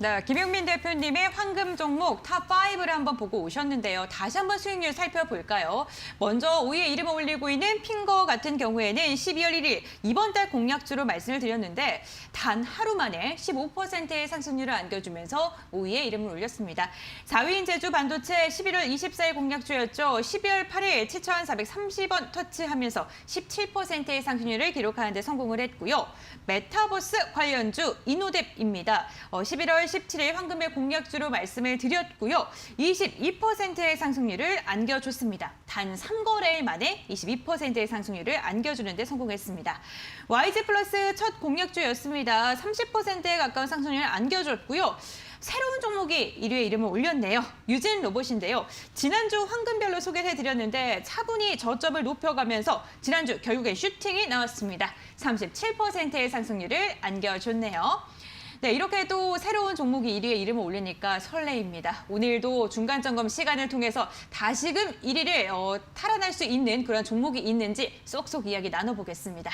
네, 김용민 대표님의 황금 종목 탑5를 한번 보고 오셨는데요. 다시 한번 수익률 살펴볼까요? 먼저 5위에 이름을 올리고 있는 핑거 같은 경우에는 12월 1일 이번 달 공략주로 말씀을 드렸는데 단 하루 만에 15%의 상승률을 안겨주면서 5위에 이름을 올렸습니다. 4위인 제주 반도체 11월 24일 공략주였죠. 12월 8일 7,430원 터치하면서 17%의 상승률을 기록하는 데 성공을 했고요. 메타버스 관련주 이노뎁입니다. 11월 17일 황금의 공략주로 말씀을 드렸고요. 22%의 상승률을 안겨줬습니다. 단 3거래일 만에 22%의 상승률을 안겨주는 데 성공했습니다. YG 플러스 첫 공략주였습니다. 30%에 가까운 상승률을 안겨줬고요. 새로운 종목이 1위에 이름을 올렸네요. 유진 로봇인데요. 지난주 황금별로 소개를 해드렸는데 차분히 저점을 높여가면서 지난주 결국엔 슈팅이 나왔습니다. 37%의 상승률을 안겨줬네요. 네, 이렇게 또 새로운 종목이 1위에 이름을 올리니까 설레입니다. 오늘도 중간점검 시간을 통해서 다시금 1위를 탈환할 수 있는 그런 종목이 있는지 쏙쏙 이야기 나눠보겠습니다.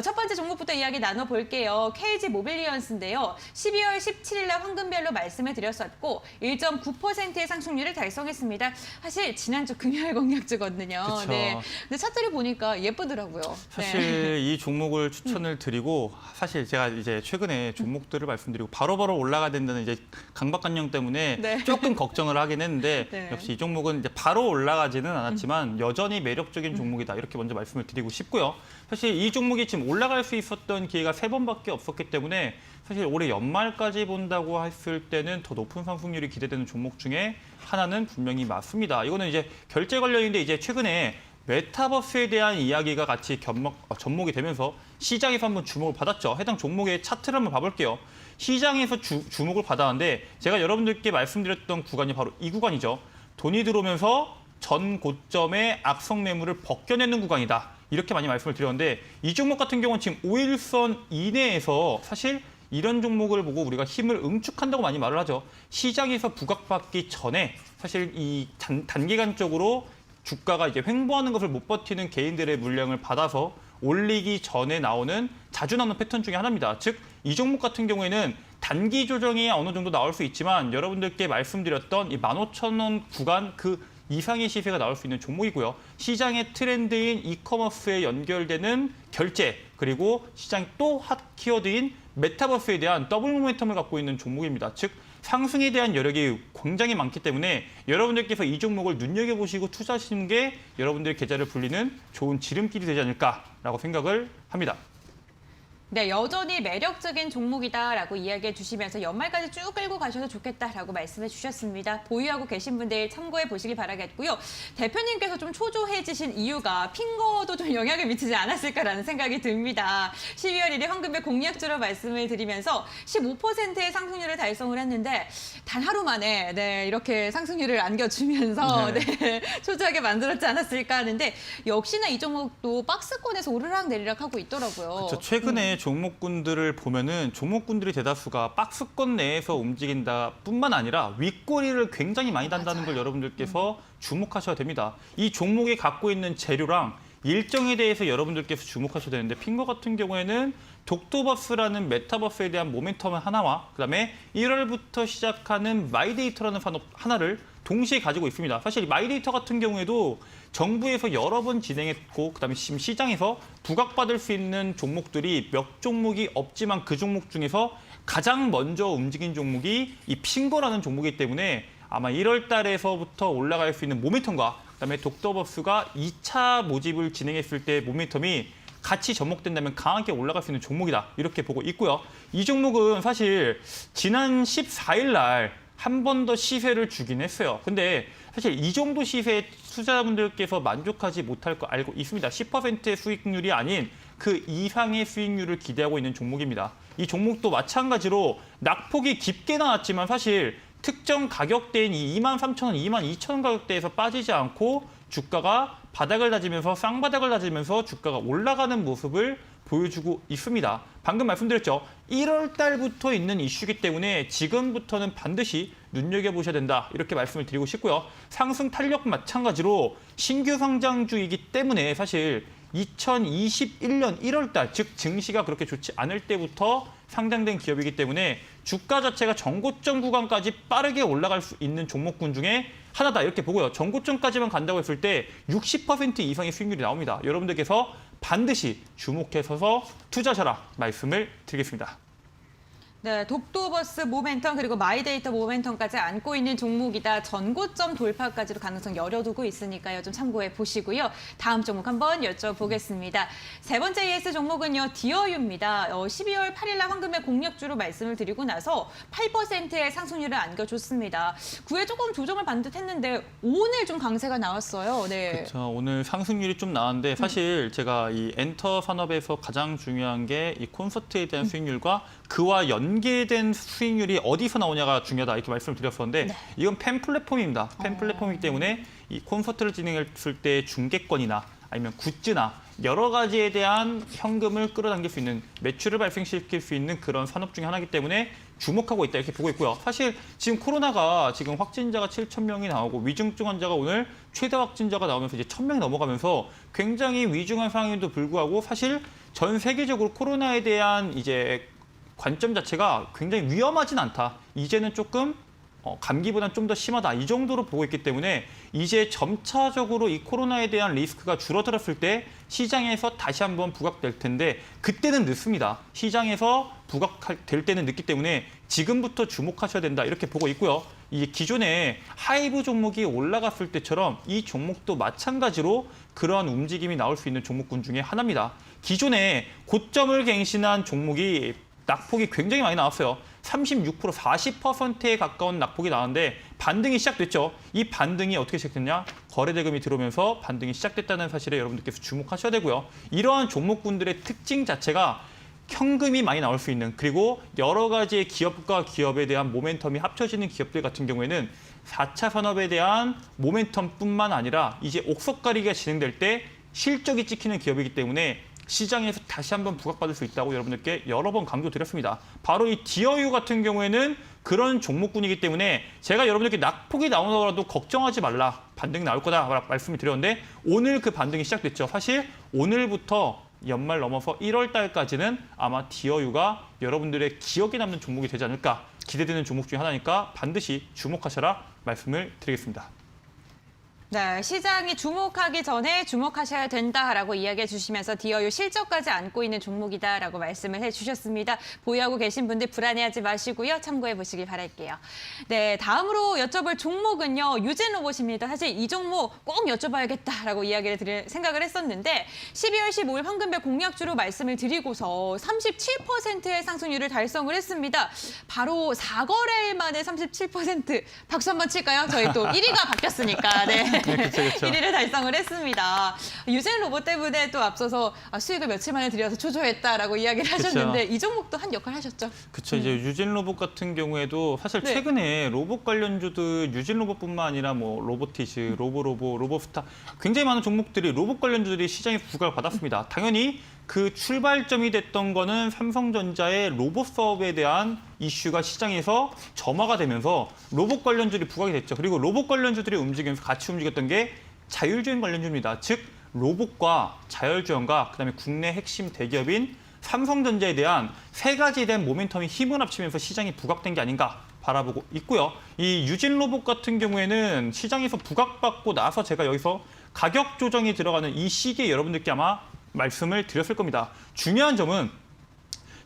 첫 번째 종목부터 이야기 나눠볼게요. KG 모빌리언스인데요. 12월 17일 날 황금별로 말씀을 드렸었고 1.9%의 상승률을 달성했습니다. 사실 지난주 금요일 공략주거든요. 그쵸. 네, 근데 차트를 보니까 예쁘더라고요. 사실 네. 이 종목을 추천을 드리고 사실 제가 이제 최근에 종목들을 말씀드리고 바로바로 올라가야 된다는 이제 강박관념 때문에 네. 조금 걱정을 하긴 했는데 네. 역시 이 종목은 이제 바로 올라가지는 않았지만 여전히 매력적인 종목이다 이렇게 먼저 말씀을 드리고 싶고요. 사실 이 종목이 지금 올라갈 수 있었던 기회가 3번밖에 없었기 때문에 사실 올해 연말까지 본다고 했을 때는 더 높은 상승률이 기대되는 종목 중에 하나는 분명히 맞습니다. 이거는 이제 결제 관련인데 이제 최근에 메타버스에 대한 이야기가 같이 접목이 되면서 시장에서 한번 주목을 받았죠. 해당 종목의 차트를 한번 봐볼게요. 시장에서 주목을 받았는데 제가 여러분들께 말씀드렸던 구간이 바로 이 구간이죠. 돈이 들어오면서 전 고점의 악성 매물을 벗겨내는 구간이다. 이렇게 많이 말씀을 드렸는데 이 종목 같은 경우는 지금 5일선 이내에서 사실 이런 종목을 보고 우리가 힘을 응축한다고 많이 말을 하죠. 시장에서 부각받기 전에 사실 이 단기간적으로 주가가 이제 횡보하는 것을 못 버티는 개인들의 물량을 받아서 올리기 전에 나오는 자주 나오는 패턴 중에 하나입니다. 즉, 이 종목 같은 경우에는 단기 조정이 어느 정도 나올 수 있지만 여러분들께 말씀드렸던 이 15,000원 구간 그 이상의 시세가 나올 수 있는 종목이고요. 시장의 트렌드인 이커머스에 연결되는 결제 그리고 시장 또 핫 키워드인 메타버스에 대한 더블 모멘텀을 갖고 있는 종목입니다. 즉, 상승에 대한 여력이 굉장히 많기 때문에 여러분들께서 이 종목을 눈여겨보시고 투자하시는 게 여러분들의 계좌를 불리는 좋은 지름길이 되지 않을까라고 생각을 합니다. 네, 여전히 매력적인 종목이다라고 이야기해 주시면서 연말까지 쭉 끌고 가셔도 좋겠다라고 말씀해 주셨습니다. 보유하고 계신 분들 참고해 보시길 바라겠고요. 대표님께서 좀 초조해지신 이유가 핑거도 좀 영향을 미치지 않았을까라는 생각이 듭니다. 12월 1일 황금별 공략주로 말씀을 드리면서 15%의 상승률을 달성을 했는데 단 하루 만에 네, 이렇게 상승률을 안겨주면서 네, 초조하게 만들었지 않았을까 하는데 역시나 이 종목도 박스권에서 오르락 내리락 하고 있더라고요. 그렇죠. 최근에 종목군들을 보면은 종목군들이 대다수가 박스권 내에서 움직인다 뿐만 아니라 윗꼬리를 굉장히 많이 단다는 걸 여러분들께서 주목하셔야 됩니다. 이 종목이 갖고 있는 재료랑 일정에 대해서 여러분들께서 주목하셔야 되는데 핑거 같은 경우에는 독도버스라는 메타버스에 대한 모멘텀 하나와 그다음에 1월부터 시작하는 마이데이터라는 산업 하나를 동시에 가지고 있습니다. 사실 마이데이터 같은 경우에도 정부에서 여러 번 진행했고 그다음에 지금 시장에서 부각받을 수 있는 종목들이 몇 종목이 없지만 그 종목 중에서 가장 먼저 움직인 종목이 이 핑거라는 종목이기 때문에 아마 1월 달에서부터 올라갈 수 있는 모멘텀과 그다음에 독도버스가 2차 모집을 진행했을 때 모멘텀이 같이 접목된다면 강하게 올라갈 수 있는 종목이다. 이렇게 보고 있고요. 이 종목은 사실 지난 14일 날 한 번 더 시세를 주긴 했어요. 근데 사실 이 정도 시세에 투자자분들께서 만족하지 못할 거 알고 있습니다. 10%의 수익률이 아닌 그 이상의 수익률을 기대하고 있는 종목입니다. 이 종목도 마찬가지로 낙폭이 깊게 나왔지만 사실 특정 가격대인 이 23,000원, 22,000원 가격대에서 빠지지 않고 주가가 바닥을 다지면서 쌍바닥을 다지면서 주가가 올라가는 모습을 보여주고 있습니다. 방금 말씀드렸죠. 1월 달부터 있는 이슈이기 때문에 지금부터는 반드시 눈여겨보셔야 된다. 이렇게 말씀을 드리고 싶고요. 상승 탄력 마찬가지로 신규 상장주이기 때문에 사실 2021년 1월 달, 즉 증시가 그렇게 좋지 않을 때부터 상장된 기업이기 때문에 주가 자체가 전고점 구간까지 빠르게 올라갈 수 있는 종목군 중에 하나다 이렇게 보고요. 전고점까지만 간다고 했을 때 60% 이상의 수익률이 나옵니다. 여러분들께서 반드시 주목해서 투자하셔라 말씀을 드리겠습니다. 네, 독도버스 모멘텀 그리고 마이데이터 모멘텀까지 안고 있는 종목이다. 전고점 돌파까지도 가능성 열어두고 있으니까요. 좀 참고해 보시고요. 다음 종목 한번 여쭤보겠습니다. 세 번째 ES 종목은요. 디어유입니다. 12월 8일 날 황금의 공략주로 말씀을 드리고 나서 8%의 상승률을 안겨줬습니다. 9회 조금 조정을 받은 듯 했는데 오늘 좀 강세가 나왔어요. 네. 그렇죠. 오늘 상승률이 좀 나왔는데 사실 제가 이 엔터 산업에서 가장 중요한 게 이 콘서트에 대한 수익률과 그와 연계된 수익률이 어디서 나오냐가 중요하다 이렇게 말씀을 드렸었는데 네. 이건 팬 플랫폼입니다. 팬 플랫폼이기 때문에 이 콘서트를 진행했을 때 중계권이나 아니면 굿즈나 여러 가지에 대한 현금을 끌어당길 수 있는 매출을 발생시킬 수 있는 그런 산업 중에 하나이기 때문에 주목하고 있다 이렇게 보고 있고요. 사실 지금 코로나가 지금 확진자가 7,000명이 나오고 위중증 환자가 오늘 최다 확진자가 나오면서 이제 1,000명이 넘어가면서 굉장히 위중한 상황임에도 불구하고 사실 전 세계적으로 코로나에 대한 이제 관점 자체가 굉장히 위험하진 않다. 이제는 조금 감기보다는 좀 더 심하다. 이 정도로 보고 있기 때문에 이제 점차적으로 이 코로나에 대한 리스크가 줄어들었을 때 시장에서 다시 한번 부각될 텐데 그때는 늦습니다. 시장에서 부각될 때는 늦기 때문에 지금부터 주목하셔야 된다. 이렇게 보고 있고요. 이 기존에 하이브 종목이 올라갔을 때처럼 이 종목도 마찬가지로 그러한 움직임이 나올 수 있는 종목군 중에 하나입니다. 기존에 고점을 갱신한 종목이 낙폭이 굉장히 많이 나왔어요. 36%, 40%에 가까운 낙폭이 나왔는데 반등이 시작됐죠. 이 반등이 어떻게 시작됐냐? 거래대금이 들어오면서 반등이 시작됐다는 사실에 여러분들께서 주목하셔야 되고요. 이러한 종목군들의 특징 자체가 현금이 많이 나올 수 있는 그리고 여러 가지의 기업과 기업에 대한 모멘텀이 합쳐지는 기업들 같은 경우에는 4차 산업에 대한 모멘텀뿐만 아니라 이제 옥석가리기가 진행될 때 실적이 찍히는 기업이기 때문에 시장에서 다시 한번 부각받을 수 있다고 여러분들께 여러 번 강조드렸습니다. 바로 이 디어유 같은 경우에는 그런 종목군이기 때문에 제가 여러분들께 낙폭이 나오더라도 걱정하지 말라. 반등이 나올 거다 말씀을 드렸는데 오늘 그 반등이 시작됐죠. 사실 오늘부터 연말 넘어서 1월 달까지는 아마 디어유가 여러분들의 기억에 남는 종목이 되지 않을까 기대되는 종목 중에 하나니까 반드시 주목하셔라 말씀을 드리겠습니다. 네, 시장이 주목하기 전에 주목하셔야 된다라고 이야기해 주시면서 디어유 실적까지 안고 있는 종목이다라고 말씀을 해주셨습니다. 보유하고 계신 분들 불안해하지 마시고요. 참고해 보시길 바랄게요. 네, 다음으로 여쭤볼 종목은요. 유진로봇입니다. 사실 이 종목 꼭 여쭤봐야겠다라고 이야기를 생각을 했었는데 12월 15일 황금별 공략주로 말씀을 드리고서 37%의 상승률을 달성을 했습니다. 바로 4거래일 만에 37% 박수 한번 칠까요? 저희 또 1위가 바뀌었으니까. 네. 네, 그렇죠. 1위를 달성을 했습니다. 유진 로봇 때문에 또 앞서서 수익을 며칠 만에 들여서 초조했다라고 이야기를 하셨는데 이 종목도 한 역할 하셨죠? 그렇죠. 이제 유진 로봇 같은 경우에도 사실 네. 최근에 로봇 관련주들 유진 로봇뿐만 아니라 뭐 로보티즈, 로보로보, 로보스타 굉장히 많은 종목들이 로봇 관련주들이 시장에 부각을 받았습니다. 당연히 그 출발점이 됐던 거는 삼성전자의 로봇 사업에 대한 이슈가 시장에서 점화가 되면서 로봇 관련주들이 부각이 됐죠. 그리고 로봇 관련주들이 움직이면서 같이 움직였던 게 자율주행 관련주입니다. 즉 로봇과 자율주행과 그다음에 국내 핵심 대기업인 삼성전자에 대한 세 가지에 대한 모멘텀이 힘을 합치면서 시장이 부각된 게 아닌가 바라보고 있고요. 이 유진 로봇 같은 경우에는 시장에서 부각받고 나서 제가 여기서 가격 조정이 들어가는 이 시기에 여러분들께 아마 말씀을 드렸을 겁니다. 중요한 점은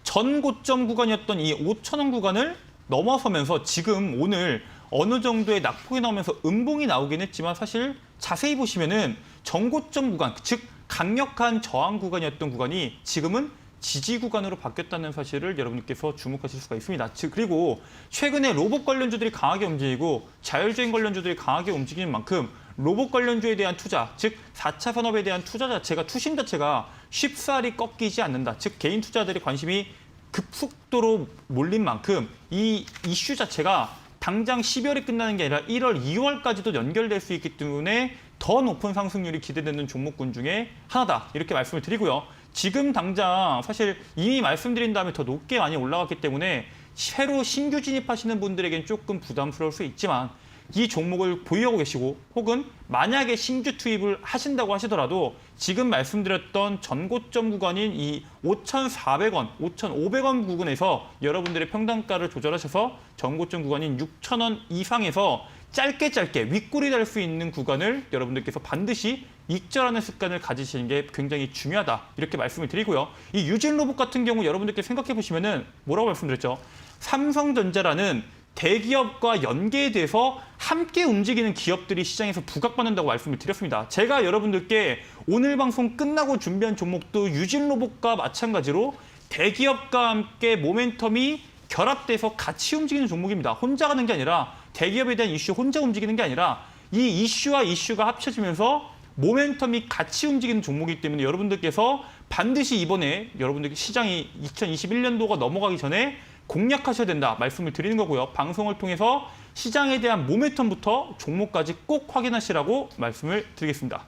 전 고점 구간이었던 이 5,000원 구간을 넘어서면서 지금 오늘 어느 정도의 낙폭이 나오면서 음봉이 나오긴 했지만 사실 자세히 보시면은 전고점 구간, 즉 강력한 저항 구간이었던 구간이 지금은 지지 구간으로 바뀌었다는 사실을 여러분께서 주목하실 수가 있습니다. 즉 그리고 최근에 로봇 관련주들이 강하게 움직이고 자율주행 관련주들이 강하게 움직이는 만큼 로봇 관련주에 대한 투자, 즉 4차 산업에 대한 투자 자체가 투심 자체가 쉽사리 꺾이지 않는다. 즉 개인 투자들의 관심이 급속도로 몰린 만큼 이 이슈 자체가 당장 12월에 끝나는 게 아니라 1월, 2월까지도 연결될 수 있기 때문에 더 높은 상승률이 기대되는 종목군 중에 하나다. 이렇게 말씀을 드리고요. 지금 당장 사실 이미 말씀드린 다음에 더 높게 많이 올라갔기 때문에 새로 신규 진입하시는 분들에겐 조금 부담스러울 수 있지만 이 종목을 보유하고 계시고 혹은 만약에 신규 투입을 하신다고 하시더라도 지금 말씀드렸던 전고점 구간인 이 5,400원, 5,500원 부근에서 여러분들의 평단가를 조절하셔서 전고점 구간인 6,000원 이상에서 짧게 윗꼬리 달 수 있는 구간을 여러분들께서 반드시 익절하는 습관을 가지시는 게 굉장히 중요하다. 이렇게 말씀을 드리고요. 이 유진로봇 같은 경우 여러분들께 생각해 보시면은 뭐라고 말씀드렸죠? 삼성전자라는 대기업과 연계돼서 함께 움직이는 기업들이 시장에서 부각받는다고 말씀을 드렸습니다. 제가 여러분들께 오늘 방송 끝나고 준비한 종목도 유진로봇과 마찬가지로 대기업과 함께 모멘텀이 결합돼서 같이 움직이는 종목입니다. 혼자 가는 게 아니라 대기업에 대한 이슈 혼자 움직이는 게 아니라 이 이슈와 이슈가 합쳐지면서 모멘텀이 같이 움직이는 종목이기 때문에 여러분들께서 반드시 이번에 여러분들 시장이 2021년도가 넘어가기 전에 공략하셔야 된다 말씀을 드리는 거고요. 방송을 통해서 시장에 대한 모멘텀부터 종목까지 꼭 확인하시라고 말씀을 드리겠습니다.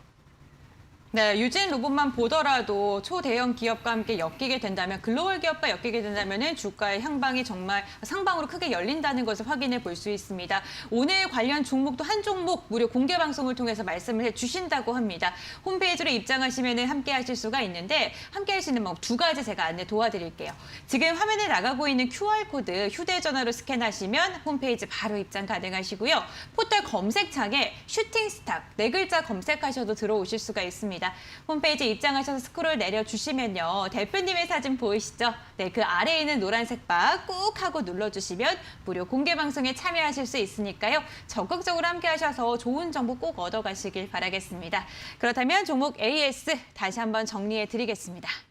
네, 유진 로봇만 보더라도 초대형 기업과 함께 엮이게 된다면, 글로벌 기업과 엮이게 된다면 주가의 향방이 정말 상방으로 크게 열린다는 것을 확인해 볼 수 있습니다. 오늘 관련 종목도 한 종목 무료 공개 방송을 통해서 말씀을 해주신다고 합니다. 홈페이지로 입장하시면 함께 하실 수가 있는데, 함께 할 수 있는 방법 두 가지 제가 안내 도와드릴게요. 지금 화면에 나가고 있는 QR코드 휴대전화로 스캔하시면 홈페이지 바로 입장 가능하시고요. 포털 검색창에 슈팅스탁 네 글자 검색하셔도 들어오실 수가 있습니다. 홈페이지 입장하셔서 스크롤 내려주시면요. 대표님의 사진 보이시죠? 네, 그 아래에 있는 노란색 바 꾹 하고 눌러주시면 무료 공개 방송에 참여하실 수 있으니까요. 적극적으로 함께 하셔서 좋은 정보 꼭 얻어가시길 바라겠습니다. 그렇다면 종목 AS 다시 한번 정리해 드리겠습니다.